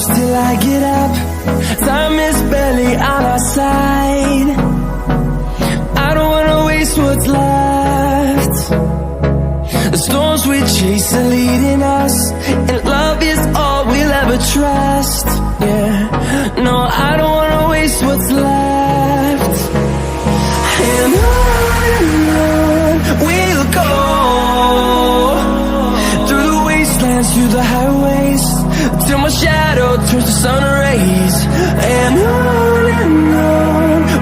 close till I get up. Time is barely on our side. I don't wanna waste what's left. The storms we chase are leading us, and love is all we'll ever trust. Yeah, no, I don't wanna waste what's left. And on we'll go, through the wastelands, through the highways, till my shadow turns to sun rays. And on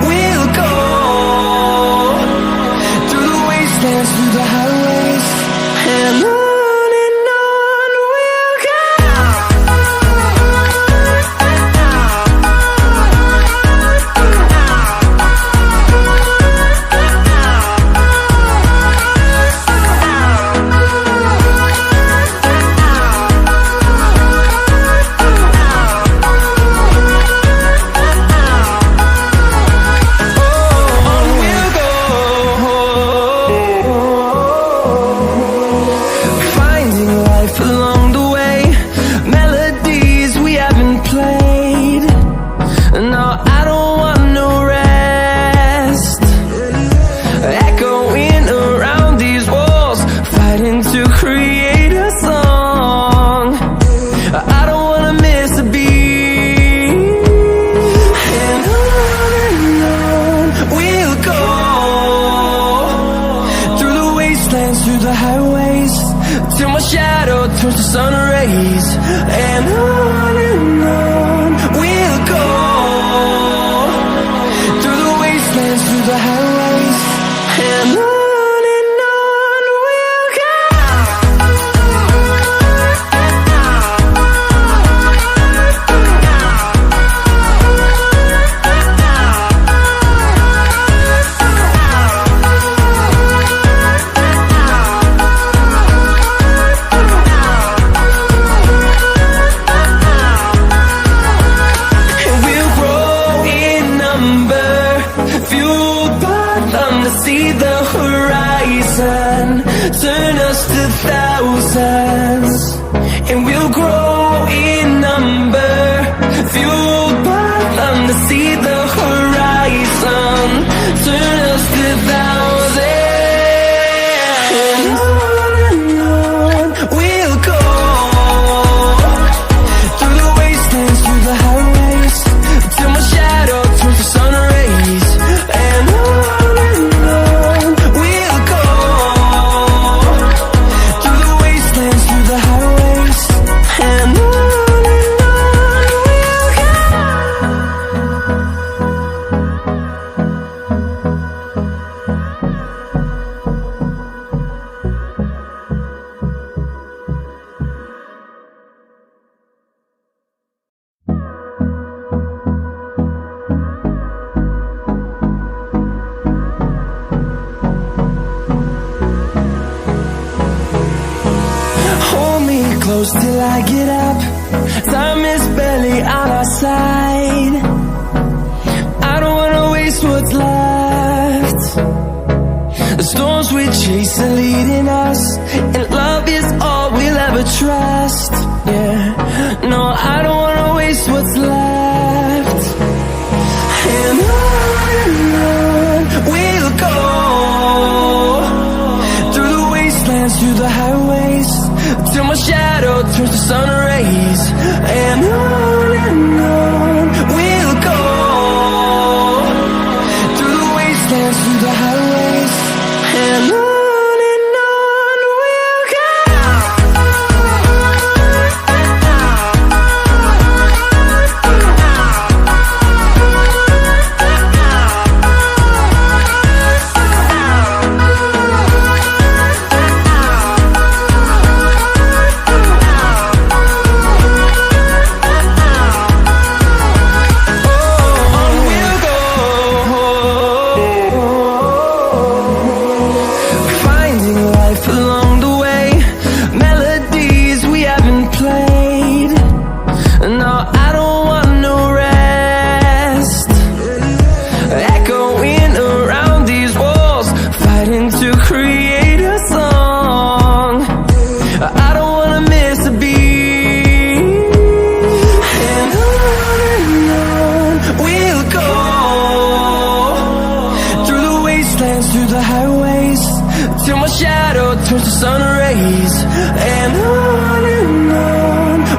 we'll go, through the wastelands, through the highways, and on we'll go. Close till I get up. Time is barely on our side. I don't wanna waste what's left. The storms we chase are leading us, and love is all we'll ever trust. Yeah, no, I don't wanna waste what's left. And on we'll go, through the wastelands, through the highways, till my shadow turns to sun rays. And on we'll go, through the wastelands, through the highways, and on we'll go. to sun rays, and on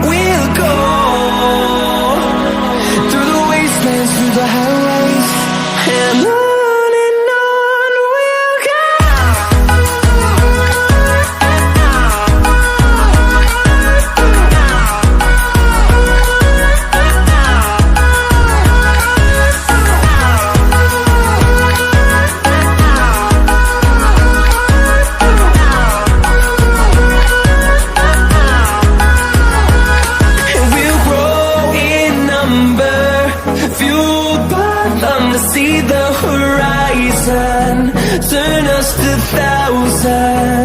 we'll go, through the wastelands, through the highways, and on we'll go. See the horizon, turn us to thousands.